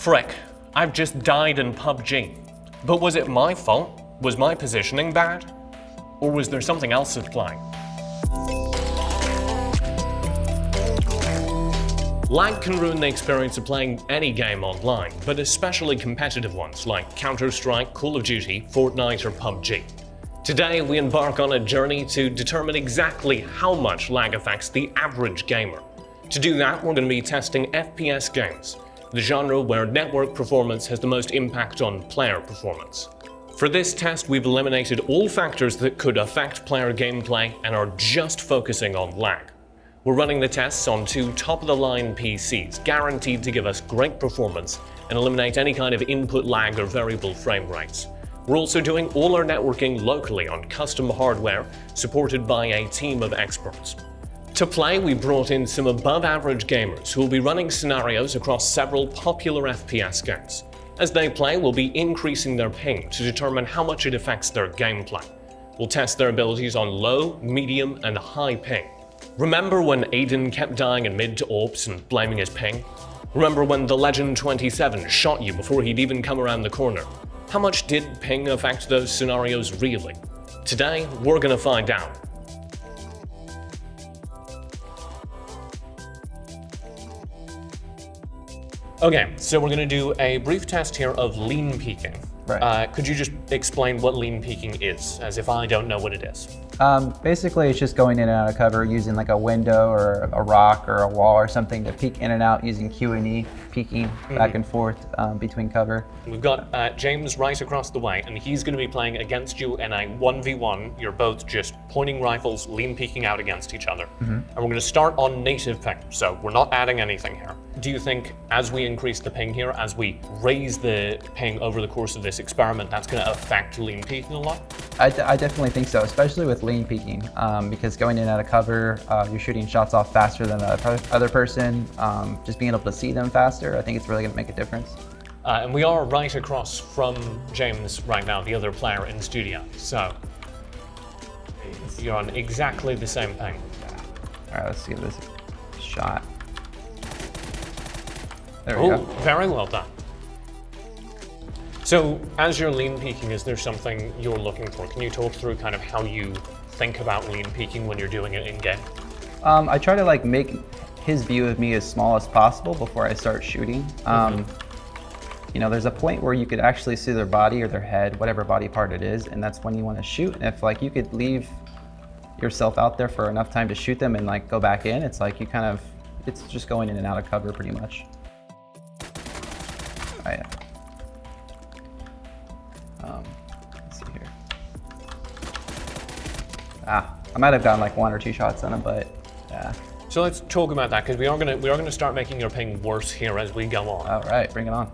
Frick, I've just died in PUBG. But was it my fault? Was my positioning bad? Or was there something else at play? Lag can ruin the experience of playing any game online, but especially competitive ones like Counter-Strike, Call of Duty, Fortnite, or PUBG. Today, we embark on a journey to determine exactly how much lag affects the average gamer. To do that, we're going to be testing FPS games, the genre where network performance has the most impact on player performance. For this test, we've eliminated all factors that could affect player gameplay and are just focusing on lag. We're running the tests on two top-of-the-line PCs, guaranteed to give us great performance and eliminate any kind of input lag or variable frame rates. We're also doing all our networking locally on custom hardware, supported by a team of experts. To play, we brought in some above-average gamers who will be running scenarios across several popular FPS games. As they play, we'll be increasing their ping to determine how much it affects their gameplay. We'll test their abilities on low, medium, and high ping. Remember when Aiden kept dying in mid to AWPs and blaming his ping? Remember when the Legend 27 shot you before he'd even come around the corner? How much did ping affect those scenarios really? Today, we're gonna find out. Okay, so we're gonna do a brief test here of lean peaking. Right. Could you just explain what lean peaking is, as if I don't know what it is? Basically, it's just going in and out of cover using like a window or a rock or a wall or something to peek in and out using Q and E, peeking back and forth between cover. We've got James right across the way, and he's going to be playing against you in a 1v1. You're both just pointing rifles, lean peeking out against each other. And we're going to start on native ping, so we're not adding anything here. Do you think as we increase the ping here, as we raise the ping over the course of this experiment, that's going to affect lean peaking a lot? I definitely think so, especially with lean peeking, because going in and out of cover, you're shooting shots off faster than the other person, just being able to see them faster, I think it's really going to make a difference. And we are right across from James right now, the other player in studio, so you're on exactly the same ping. All right, let's give this a shot. There we go. Very well done. So, as you're lean peaking, is there something you're looking for? Can you talk through kind of how you think about lean peaking when you're doing it in game? I try to like make his view of me as small as possible before I start shooting. You know, there's a point where you could actually see their body or their head, whatever body part it is, and that's when you want to shoot. And if like you could leave yourself out there for enough time to shoot them and like go back in, it's like you kind of, it's just going in and out of cover pretty much. Let's see here. I might have gotten like one or two shots on him, but yeah. So let's talk about that, because we are gonna start making your ping worse here as we go on. All right, bring it on.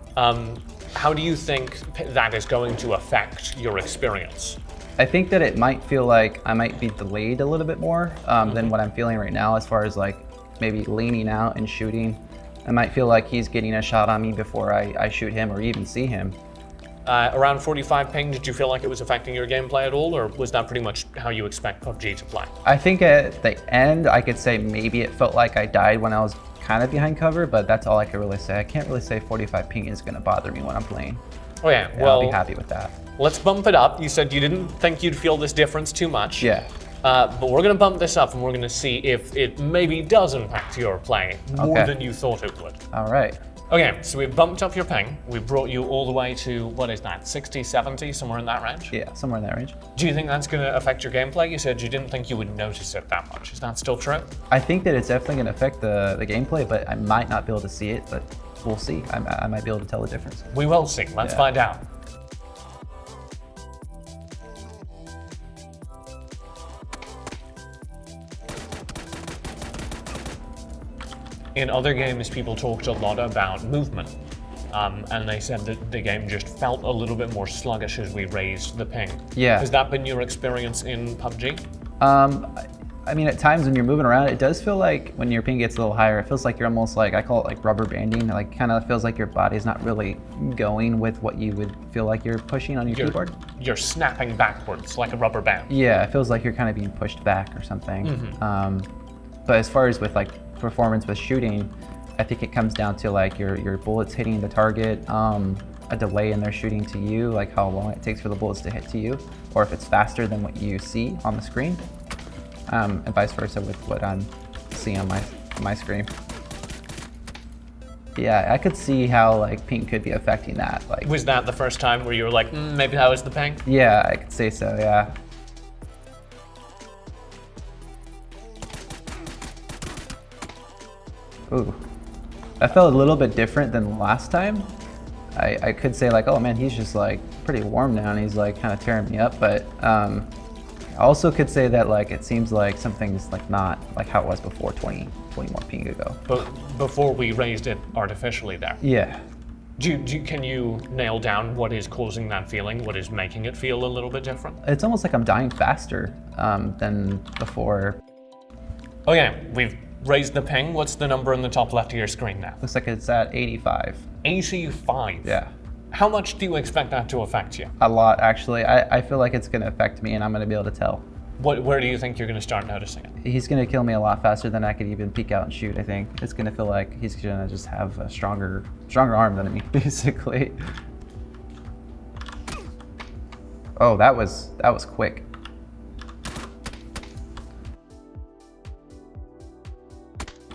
How do you think that is going to affect your experience? I think that it might feel like I might be delayed a little bit more than what I'm feeling right now, as far as like maybe leaning out and shooting. I might feel like he's getting a shot on me before I shoot him or even see him. Around 45 ping, did you feel like it was affecting your gameplay at all, or was that pretty much how you expect PUBG to play? I think at the end, I could say maybe it felt like I died when I was kind of behind cover, but that's all I could really say. I can't really say 45 ping is going to bother me when I'm playing. Oh yeah, well, I'll be happy with that. Let's bump it up. You said you didn't think you'd feel this difference too much. Yeah. But we're going to bump this up and we're going to see if it maybe does impact your play more than you thought it would. All right. Okay, so we've bumped up your ping. We've brought you all the way to, what is that, 60, 70, somewhere in that range? Yeah, somewhere in that range. Do you think that's going to affect your gameplay? You said you didn't think you would notice it that much. Is that still true? I think that it's definitely going to affect the gameplay, but I might not be able to see it, but we'll see. I might be able to tell the difference. We will see. Let's find out. In other games, people talked a lot about movement, and they said that the game just felt a little bit more sluggish as we raised the ping. Yeah. Has that been your experience in PUBG? I mean, at times when you're moving around, it does feel like when your ping gets a little higher, it feels like you're almost like, I call it like rubber banding. Like kind of feels like your body's not really going with what you would feel like you're pushing on your keyboard. You're snapping backwards like a rubber band. Yeah, it feels like you're kind of being pushed back or something. But as far as with like performance with shooting, I think it comes down to like your bullets hitting the target, a delay in their shooting to you, like how long it takes for the bullets to hit to you, or if it's faster than what you see on the screen, and vice versa with what I'm seeing on my screen. Yeah, I could see how like ping could be affecting that. Like, was that the first time where you were like, maybe that was the ping? Yeah, I could say so. Yeah. Ooh, that felt a little bit different than last time. I could say like, oh man, he's just like pretty warm now and he's like kind of tearing me up, but I also could say that like it seems like something's like not like how it was before 20 more ping ago. But before we raised it artificially there. Yeah. Can you nail down what is causing that feeling? What is making it feel a little bit different? It's almost like I'm dying faster than before. Okay, we've raised the ping. What's the number in the top left of your screen now? Looks like it's at 85. 85? Yeah. How much do you expect that to affect you? A lot, actually. I feel like it's going to affect me and I'm going to be able to tell. Where do you think you're going to start noticing it? He's going to kill me a lot faster than I could even peek out and shoot, I think. It's going to feel like he's going to just have a stronger arm than me, basically. Oh, that was quick.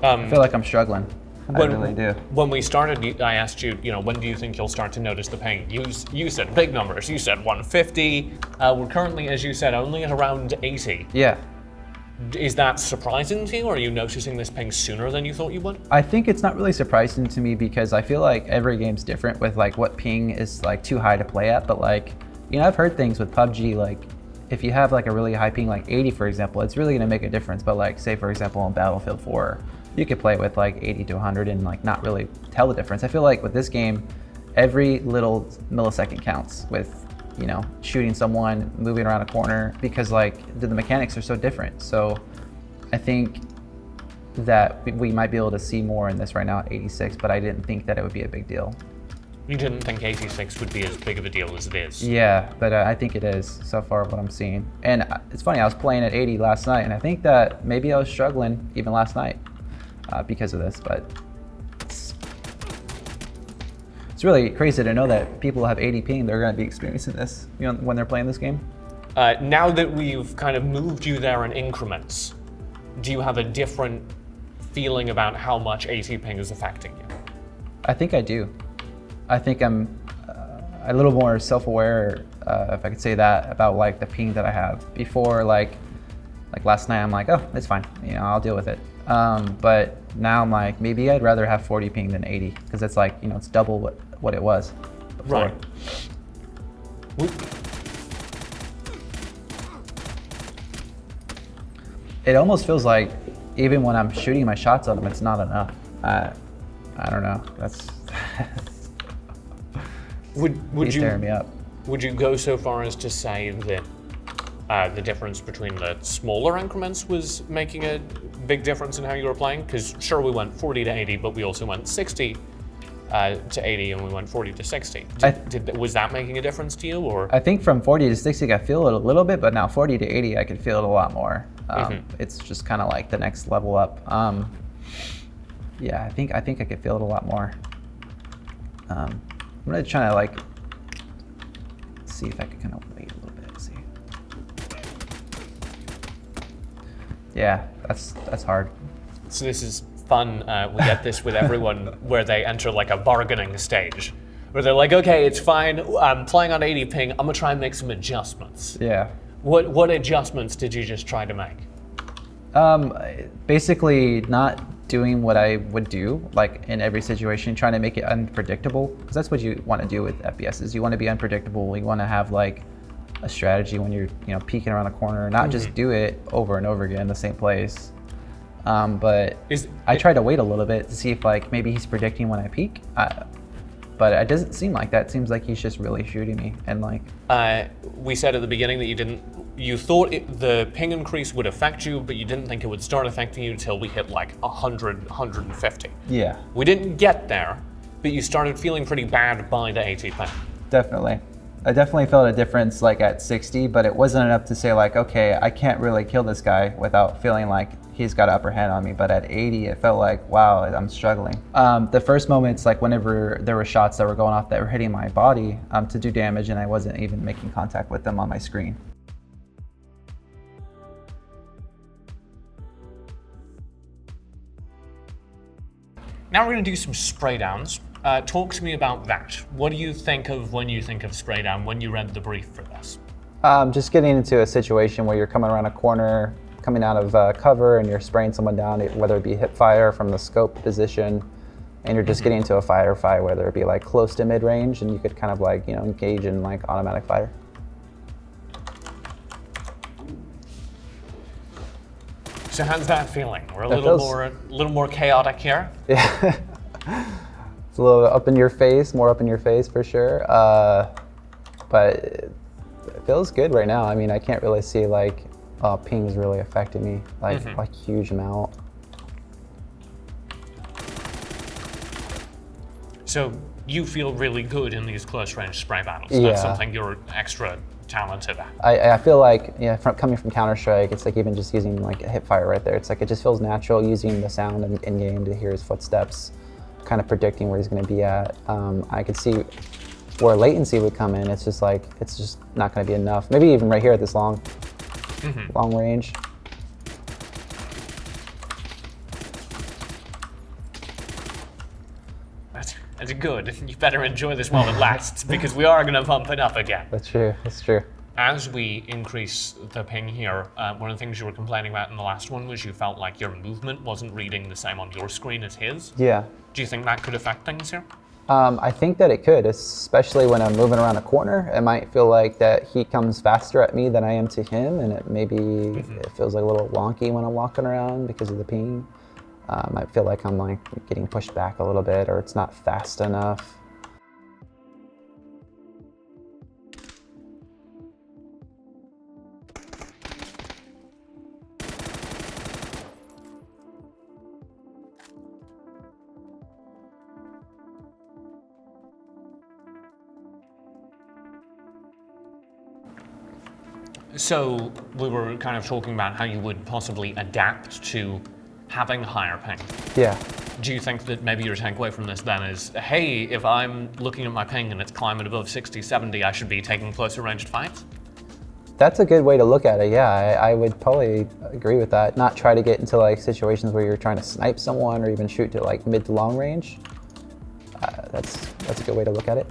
I feel like I'm struggling. I really do. When we started, I asked you, when do you think you'll start to notice the ping? You said big numbers. You said 150. We're currently, as you said, only at around 80. Yeah. Is that surprising to you, or are you noticing this ping sooner than you thought you would? I think it's not really surprising to me because I feel like every game's different with like what ping is like too high to play at. But like, I've heard things with PUBG, like if you have like a really high ping, like 80, for example, it's really gonna make a difference. But like, say for example, on Battlefield 4, you could play with like 80 to 100 and like not really tell the difference. I feel like with this game, every little millisecond counts with, shooting someone, moving around a corner, because like the mechanics are so different. So I think that we might be able to see more in this right now at 86, but I didn't think that it would be a big deal. You didn't think 86 would be as big of a deal as it is? Yeah, but I think it is so far what I'm seeing. And it's funny, I was playing at 80 last night, and I think that maybe I was struggling even last night. Because of this, but it's really crazy to know that people who have 80 ping, they're going to be experiencing this, when they're playing this game. Now that we've kind of moved you there in increments, do you have a different feeling about how much 80 ping is affecting you? I think I do. I think I'm a little more self-aware, if I could say that, about like the ping that I have. Before, like last night, I'm like, oh, it's fine, I'll deal with it. But now I'm like, maybe I'd rather have 40 ping than 80 because it's like, it's double what it was before. Right. It almost feels like even when I'm shooting my shots at them, it's not enough. I don't know. That's would you tearing me up. Would you go so far as to say that the difference between the smaller increments was making a big difference in how you were playing? Because sure, we went 40 to 80, but we also went 60 to 80, and we went 40 to 60. Was that making a difference to you, or? I think from 40 to 60, I feel it a little bit, but now 40 to 80, I can feel it a lot more. It's just kind of like the next level up. Yeah, I think I could feel it a lot more. I'm gonna try to like see if I can kind of wait a little bit. See. Yeah, that's hard. So this is fun. We get this with everyone where they enter like a bargaining stage, where they're like, okay, it's fine. I'm playing on 80 ping. I'm gonna try and make some adjustments. Yeah. What adjustments did you just try to make? Basically not doing what I would do, like in every situation, trying to make it unpredictable, because that's what you want to do with FPSs. You want to be unpredictable. You want to have like a strategy when you're, peeking around a corner, not just do it over and over again in the same place. But I try to wait a little bit to see if like maybe he's predicting when I peek. But it doesn't seem like that. It seems like he's just really shooting me. And like, we said at the beginning that you thought the ping increase would affect you, but you didn't think it would start affecting you until we hit like 100, 150. Yeah. We didn't get there, but you started feeling pretty bad by the 80 ping. Definitely. I definitely felt a difference like at 60, but it wasn't enough to say like, okay, I can't really kill this guy without feeling like he's got an upper hand on me. But at 80, it felt like, wow, I'm struggling. The first moments, like whenever there were shots that were going off that were hitting my body to do damage, and I wasn't even making contact with them on my screen. Now we're going to do some spray downs. Talk to me about that. What do you think of when you think of spray down, when you read the brief for this? Just getting into a situation where you're coming around a corner, coming out of cover, and you're spraying someone down, whether it be hip fire from the scope position, and you're just getting into a firefight, whether it be like close to mid-range, and you could kind of like, you know, engage in like automatic fire. So how's that feeling? We're a little more chaotic here. Yeah. It's a little up in your face, more up in your face for sure. But it feels good right now. I mean, I can't really see like ping's really affecting me like huge amount. So you feel really good in these close range spray battles. Yeah. That's something you're extra talented at. I feel like, yeah, coming from Counter-Strike, it's like even just using like a hip fire right there. It's like it just feels natural using the sound in game to hear his footsteps, kind of predicting where he's going to be at. I could see where latency would come in. It's just like, it's just not going to be enough. Maybe even right here at this long range. That's good. You better enjoy this while it lasts, because we are going to bump it up again. That's true. That's true. As we increase the ping here, one of the things you were complaining about in the last one was you felt like your movement wasn't reading the same on your screen as his. Yeah. Do you think that could affect things here? I think that it could, especially when I'm moving around a corner. It might feel like that he comes faster at me than I am to him, and it maybe it feels like a little wonky when I'm walking around because of the ping. I feel like I'm like getting pushed back a little bit, or it's not fast enough. So we were kind of talking about how you would possibly adapt to having higher ping. Yeah. Do you think that maybe your takeaway from this then is, hey, if I'm looking at my ping and it's climbing above 60, 70, I should be taking closer ranged fights? That's a good way to look at it, yeah. I would probably agree with that. Not try to get into like situations where you're trying to snipe someone or even shoot to like mid to long range. That's a good way to look at it.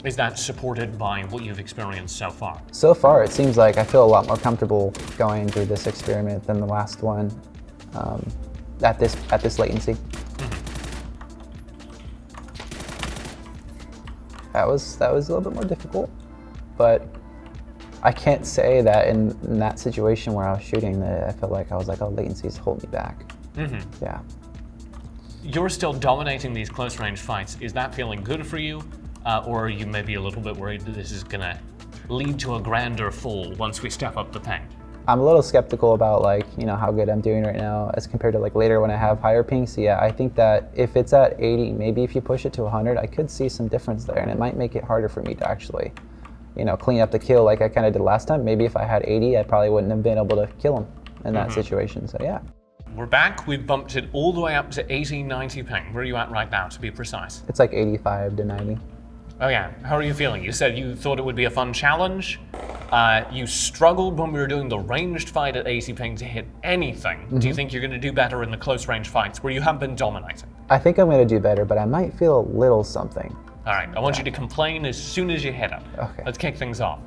Is that supported by what you've experienced so far? So far, it seems like I feel a lot more comfortable going through this experiment than the last one at this latency. That was a little bit more difficult, but I can't say that in that situation where I was shooting that I felt like I was like, oh, latency's holding me back. Yeah. You're still dominating these close range fights. Is that feeling good for you? Or are you maybe a little bit worried that this is gonna lead to a grander fall once we step up the ping? I'm a little skeptical about like, you know, how good I'm doing right now as compared to like later when I have higher ping. So yeah, I think that if it's at 80, maybe if you push it to 100, I could see some difference there, and it might make it harder for me to actually, you know, clean up the kill like I kind of did last time. Maybe if I had 80, I probably wouldn't have been able to kill him in that situation. So yeah. We're back. We've bumped it all the way up to 80, 90 ping. Where are you at right now, to be precise? It's like 85 to 90. Oh yeah, how are you feeling? You said you thought it would be a fun challenge. You struggled when we were doing the ranged fight at 80 ping to hit anything. Do you think you're going to do better in the close range fights where you have been dominating? I think I'm going to do better, but I might feel a little something. All right, I want you to complain as soon as you hit it. Okay. Let's kick things off.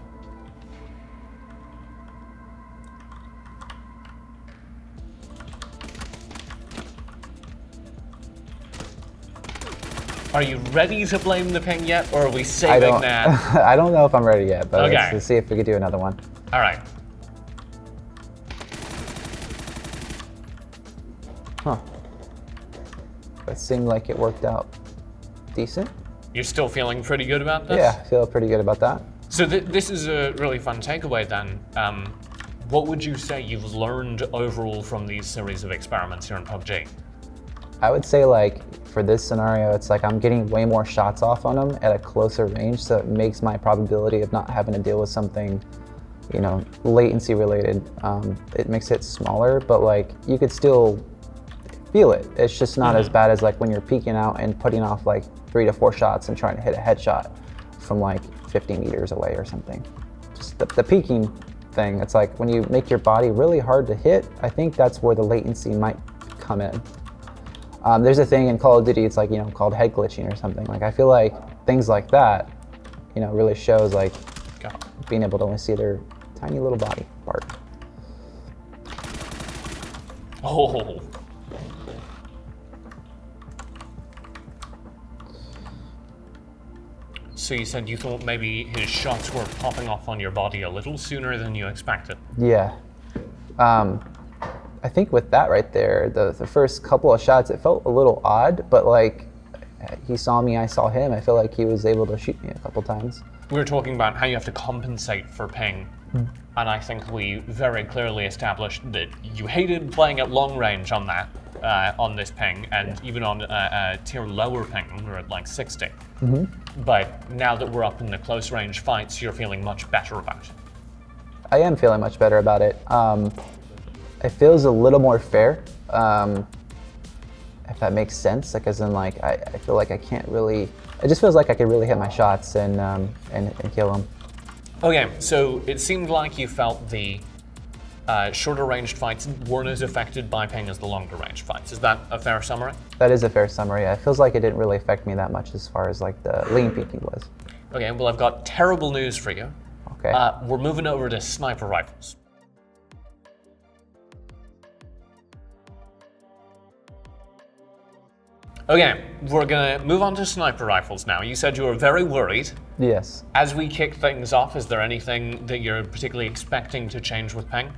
Are you ready to blame the ping yet, or are we saving that? I don't know if I'm ready yet, but Okay. let's see if we could do another one. All right. Huh. It seemed like it worked out decent. You're still feeling pretty good about this? Yeah, I feel pretty good about that. So this is a really fun takeaway then. What would you say you've learned overall from these series of experiments here in PUBG? I would say like for this scenario, it's like I'm getting way more shots off on him at a closer range, so it makes my probability of not having to deal with something, you know, latency related, it makes it smaller, but like you could still feel it. It's just not as bad as like when you're peeking out and putting off like 3 to 4 shots and trying to hit a headshot from like 50 meters away or something. Just the peeking thing, it's like when you make your body really hard to hit, I think that's where the latency might come in. There's a thing in Call of Duty, it's like, you know, called head glitching or something. Like I feel like things like that, you know, really shows like being able to only see their tiny little body part. Oh. So you said you thought maybe his shots were popping off on your body a little sooner than you expected. Yeah. I think with that right there, the first couple of shots, it felt a little odd, but like he saw me, I saw him. I feel like he was able to shoot me a couple times. We were talking about how you have to compensate for ping, and I think we very clearly established that you hated playing at long range on that, on this ping, and even on a tier lower ping, we're at like 60. But now that we're up in the close range fights, you're feeling much better about it. I am feeling much better about it. It feels a little more fair, if that makes sense. Like as in, like I feel like I can't really. It just feels like I could really hit my shots and kill them. Okay, so it seemed like you felt the shorter ranged fights weren't as affected by ping as the longer range fights. Is that a fair summary? That is a fair summary. It feels like it didn't really affect me that much as far as like the lean peeking was. Okay, well I've got terrible news for you. Okay. We're moving over to sniper rifles. Okay, we're gonna move on to sniper rifles now. You said you were very worried. Yes. As we kick things off, is there anything that you're particularly expecting to change with ping?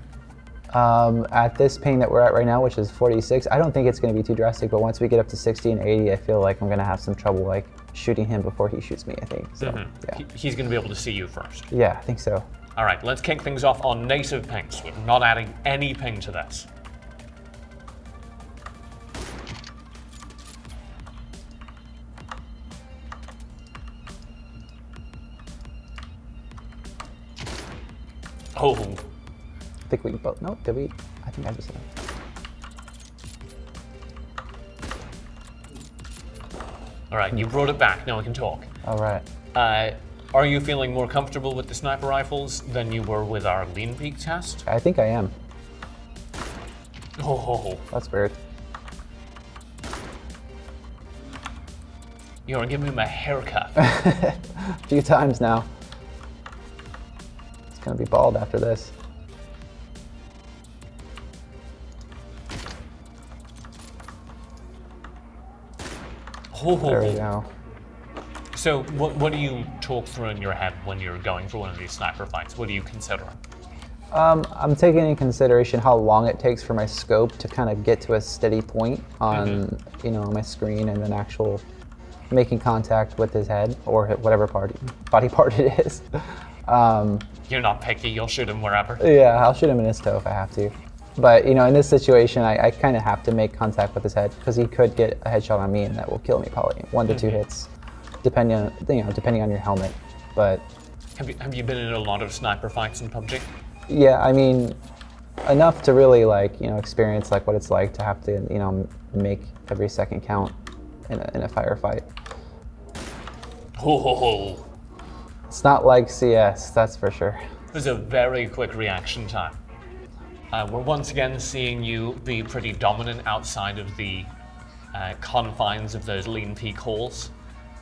At this ping that we're at right now, which is 46, I don't think it's going to be too drastic, but once we get up to 60 and 80, I feel like I'm going to have some trouble like shooting him before he shoots me, I think. So, yeah. He's going to be able to see you first. Yeah, I think so. All right, let's kick things off on native pings. We're not adding any ping to this. Oh. I think we both. No, did we? I think I just said it. All right, you brought it back. Now we can talk. All right. Are you feeling more comfortable with the sniper rifles than you were with our lean peak test? I think I am. Oh. That's weird. You're giving him a haircut. A few times now. It's gonna be bald after this. There we go. So what do you talk through in your head when you're going for one of these sniper fights? What do you consider? I'm taking into consideration how long it takes for my scope to kind of get to a steady point on, you know, my screen, and then actual making contact with his head or whatever body part it is. You're not picky, you'll shoot him wherever. Yeah, I'll shoot him in his toe if I have to. But, you know, in this situation, I kind of have to make contact with his head because he could get a headshot on me and that will kill me probably 1 to 2 hits, depending on your helmet. But have you been in a lot of sniper fights in PUBG? yeah, I mean, enough to really like, you know, experience like what it's like to have to, you know, make every second count in a firefight. Oh. It's not like CS, that's for sure. There's a very quick reaction time. We're once again seeing you be pretty dominant outside of the confines of those lean peak holes.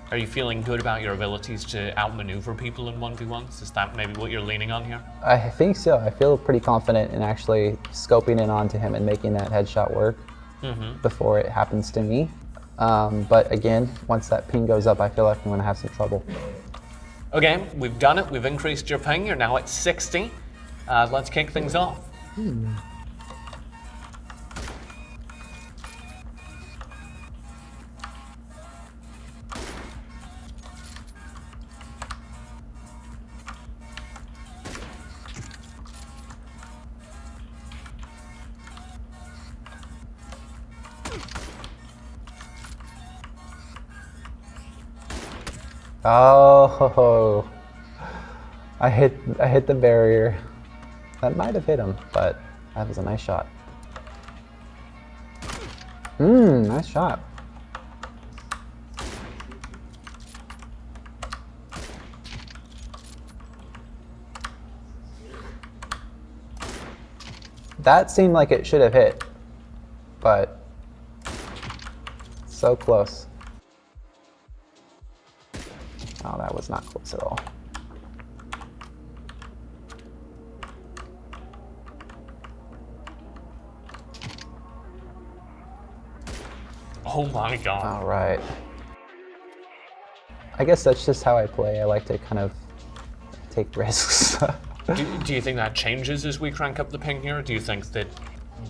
Are you feeling good about your abilities to outmaneuver people in 1v1s? Is that maybe what you're leaning on here? I think so. I feel pretty confident in actually scoping in onto him and making that headshot work before it happens to me. But again, once that ping goes up, I feel like I'm going to have some trouble. Okay, we've done it. We've increased your ping. You're now at 60. Let's kick things off. Oh, I hit the barrier. That might have hit him, but that was a nice shot. Nice shot. That seemed like it should have hit, but so close. Oh, that was not close at all. Oh my god. All right. I guess that's just how I play. I like to kind of take risks. Do you think that changes as we crank up the ping here? Do you think that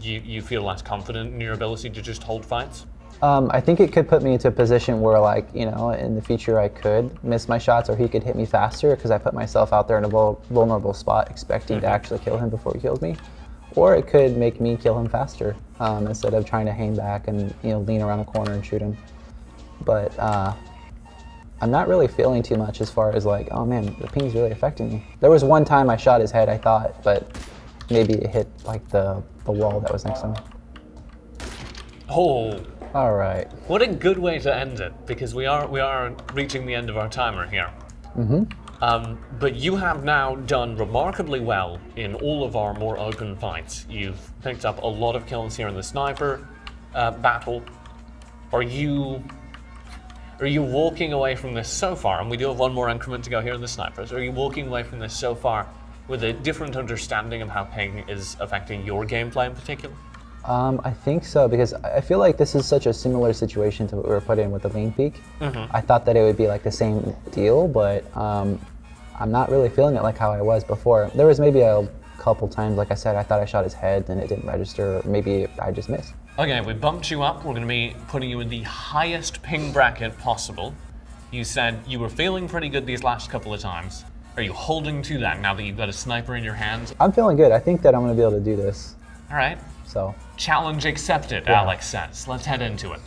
you feel less confident in your ability to just hold fights? I think it could put me into a position where, like, you know, in the future I could miss my shots or he could hit me faster because I put myself out there in a vulnerable spot expecting to actually kill him before he kills me. Or it could make me kill him faster instead of trying to hang back and, you know, lean around a corner and shoot him. But I'm not really feeling too much as far as like, oh man, the ping's really affecting me. There was one time I shot his head, I thought, but maybe it hit like the wall that was next to him. Oh. All right. What a good way to end it, because we are reaching the end of our timer here. But you have now done remarkably well in all of our more open fights. You've picked up a lot of kills here in the sniper battle. Are you walking away from this so far, and we do have one more increment to go here in the snipers, are you walking away from this so far with a different understanding of how ping is affecting your gameplay in particular? I think so, because I feel like this is such a similar situation to what we were put in with the lean peak. I thought that it would be like the same deal, but I'm not really feeling it like how I was before. There was maybe a couple times, like I said, I thought I shot his head and it didn't register, or maybe I just missed. Okay, we bumped you up. We're going to be putting you in the highest ping bracket possible. You said you were feeling pretty good these last couple of times. Are you holding to that now that you've got a sniper in your hands? I'm feeling good. I think that I'm going to be able to do this. All right. So. Challenge accepted, yeah. Alex says. Let's head into it.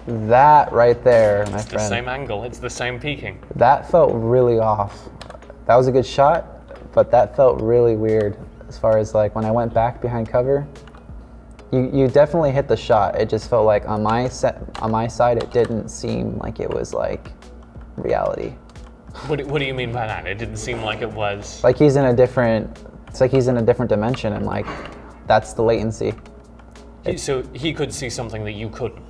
That right there, my friend. It's the same angle, it's the same peaking. That felt really off. That was a good shot, but that felt really weird as far as like when I went back behind cover. You definitely hit the shot. It just felt like on my side it didn't seem like it was like reality. What do you mean by that? It didn't seem like it was... Like he's in a different, it's like he's in a different dimension and like that's the latency. So he could see something that you couldn't?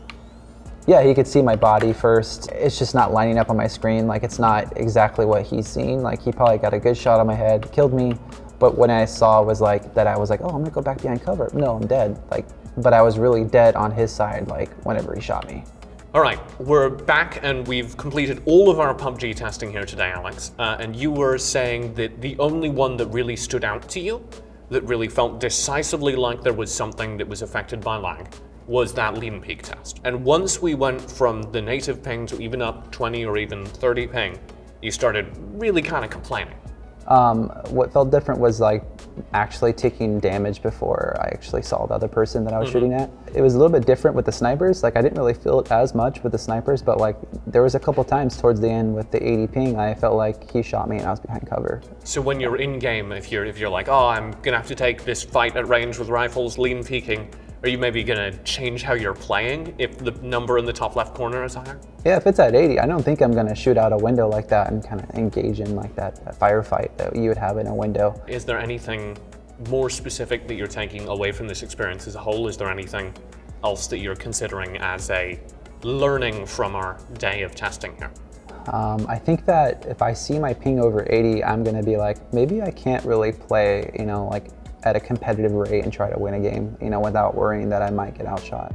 Yeah, he could see my body first. It's just not lining up on my screen. Like it's not exactly what he's seen. Like he probably got a good shot on my head, killed me. But what I saw was like that I was like, oh, I'm gonna go back behind cover. No, I'm dead. Like, but I was really dead on his side, like whenever he shot me. All right, we're back and we've completed all of our PUBG testing here today, Alex. And you were saying that the only one that really stood out to you, that really felt decisively like there was something that was affected by lag, was that lean peak test. And once we went from the native ping to even up 20 or even 30 ping, you started really kind of complaining. What felt different was like actually taking damage before I actually saw the other person that I was shooting at. It was a little bit different with the snipers. Like I didn't really feel it as much with the snipers, but like there was a couple times towards the end with the 80 ping, I felt like he shot me and I was behind cover. So when you're in game, if you're like, oh, I'm gonna have to take this fight at range with rifles, lean peaking, are you maybe gonna change how you're playing if the number in the top left corner is higher? Yeah, if it's at 80, I don't think I'm gonna shoot out a window like that and kind of engage in like that firefight that you would have in a window. Is there anything more specific that you're taking away from this experience as a whole? Is there anything else that you're considering as a learning from our day of testing here? I think that if I see my ping over 80, I'm gonna be like, maybe I can't really play, you know, like at a competitive rate and try to win a game, you know, without worrying that I might get outshot.